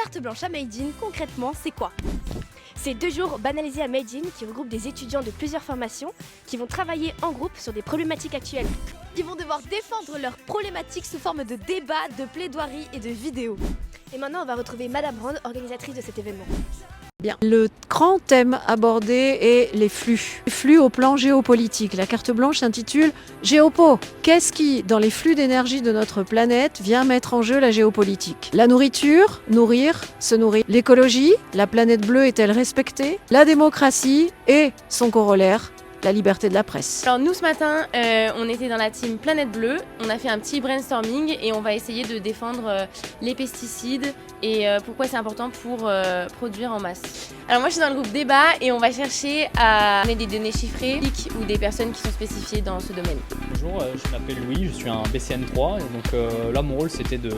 Carte blanche à Made In, concrètement, c'est quoi? C'est 2 jours banalisés à Made In qui regroupent des étudiants de plusieurs formations qui vont travailler en groupe sur des problématiques actuelles. Ils vont devoir défendre leurs problématiques sous forme de débats, de plaidoiries et de vidéos. Et maintenant, on va retrouver Madame Brand, organisatrice de cet événement. Bien. Le grand thème abordé est les flux. Les flux au plan géopolitique. La carte blanche s'intitule Géopo. Qu'est-ce qui, dans les flux d'énergie de notre planète, vient mettre en jeu la géopolitique? La nourriture, nourrir, se nourrir. L'écologie, la planète bleue est-elle respectée? La démocratie et son corollaire, la liberté de la presse. Alors nous ce matin, on était dans la team Planète Bleue, on a fait un petit brainstorming et on va essayer de défendre les pesticides et pourquoi c'est important pour produire en masse. Alors moi je suis dans le groupe débat et on va chercher à donner des données chiffrées ou des personnes qui sont spécifiées dans ce domaine. Bonjour, je m'appelle Louis, je suis un BCN3 et donc là mon rôle c'était de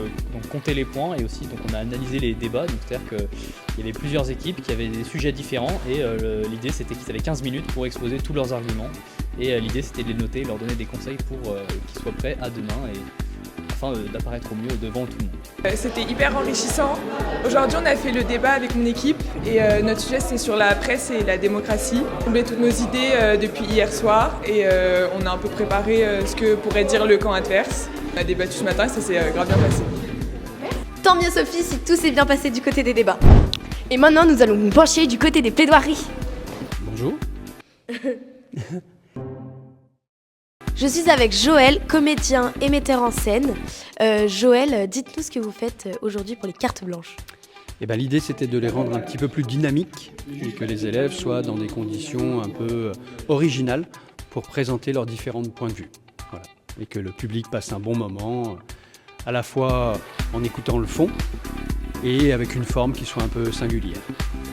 compter les points et aussi donc on a analysé les débats, donc c'est-à-dire qu'il y avait plusieurs équipes qui avaient des sujets différents et l'idée c'était qu'ils avaient 15 minutes pour exposer tous leurs arguments et l'idée c'était de les noter et leur donner des conseils pour qu'ils soient prêts à demain et afin d'apparaître au mieux devant tout le monde. C'était hyper enrichissant. Aujourd'hui on a fait le débat avec mon équipe et notre sujet c'est sur la presse et la démocratie. On a toutes nos idées depuis hier soir et on a un peu préparé ce que pourrait dire le camp adverse. On a débattu ce matin et ça s'est grave bien passé. Tant mieux Sophie si tout s'est bien passé du côté des débats. Et maintenant nous allons nous pencher du côté des plaidoiries. Bonjour. Je suis avec Joël, comédien et metteur en scène. Joël, dites-nous ce que vous faites aujourd'hui pour les cartes blanches. L'idée c'était de les rendre un petit peu plus dynamiques et que les élèves soient dans des conditions un peu originales pour présenter leurs différents points de vue. Voilà. Et que le public passe un bon moment, à la fois en écoutant le fond et avec une forme qui soit un peu singulière.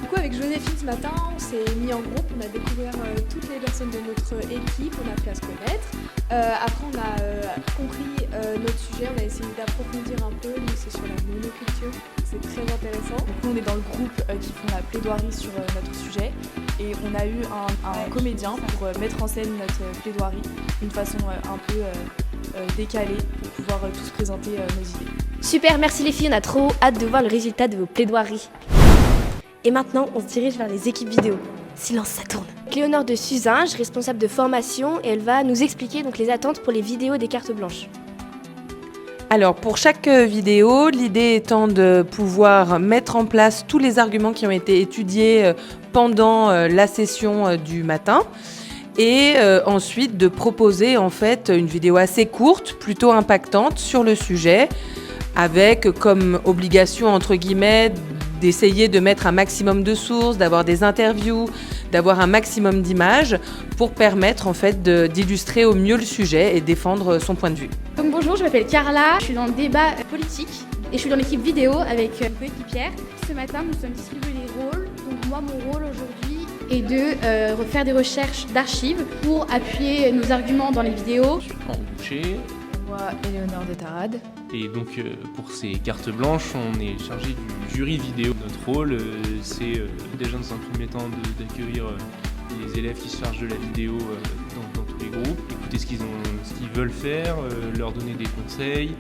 Du coup, avec Joséphine ce matin, on s'est mis en groupe, on a découvert toutes les personnes de notre équipe, on a appris à se connaître. Après, on a compris notre sujet, on a essayé d'approfondir un peu, nous c'est sur la monoculture, c'est très intéressant. Donc, nous, on est dans le groupe qui font la plaidoirie sur notre sujet et on a eu un comédien pour mettre en scène notre plaidoirie d'une façon un peu décalée pour pouvoir tous présenter nos idées. Super, merci les filles, on a trop hâte de voir le résultat de vos plaidoiries. Et maintenant, on se dirige vers les équipes vidéo. Silence, ça tourne. Léonore de Suzinge, responsable de formation, et elle va nous expliquer donc les attentes pour les vidéos des cartes blanches. Alors pour chaque vidéo, l'idée étant de pouvoir mettre en place tous les arguments qui ont été étudiés pendant la session du matin et ensuite de proposer en fait une vidéo assez courte, plutôt impactante sur le sujet avec comme obligation entre guillemets d'essayer de mettre un maximum de sources, d'avoir des interviews, d'avoir un maximum d'images pour permettre en fait d'illustrer au mieux le sujet et défendre son point de vue. Donc bonjour, je m'appelle Carla, je suis dans le débat politique et je suis dans l'équipe vidéo avec une coéquipière. Ce matin, nous sommes distribués les rôles. Donc moi, mon rôle aujourd'hui est de refaire des recherches d'archives pour appuyer nos arguments dans les vidéos. Je suis Henri Boucher. Moi, Éléonore de Tarade. Et donc pour ces cartes blanches, on est chargé du jury vidéo. Notre rôle, c'est déjà dans un premier temps d'accueillir les élèves qui se chargent de la vidéo dans tous les groupes, écouter ce qu'ils veulent faire, leur donner des conseils,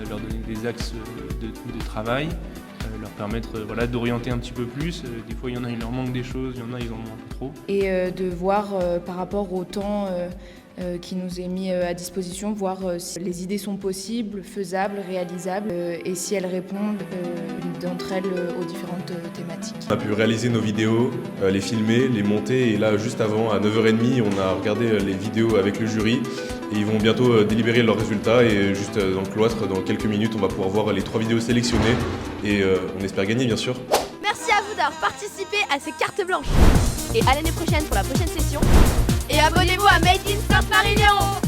leur donner des axes de travail, leur permettre d'orienter un petit peu plus. Des fois, il y en a, il leur manque des choses, il y en a, ils en ont un peu trop. Et de voir par rapport au temps qui nous est mis à disposition, voir si les idées sont possibles, faisables, réalisables et si elles répondent d'entre elles aux différentes thématiques. On a pu réaliser nos vidéos, les filmer, les monter et là juste avant à 9h30 on a regardé les vidéos avec le jury et ils vont bientôt délibérer leurs résultats et juste dans le cloître dans quelques minutes on va pouvoir voir les 3 vidéos sélectionnées et on espère gagner bien sûr. Merci à vous d'avoir participé à ces cartes blanches et à l'année prochaine pour la prochaine session. Et abonnez-vous à Made in Sainte-Marie-Lyon.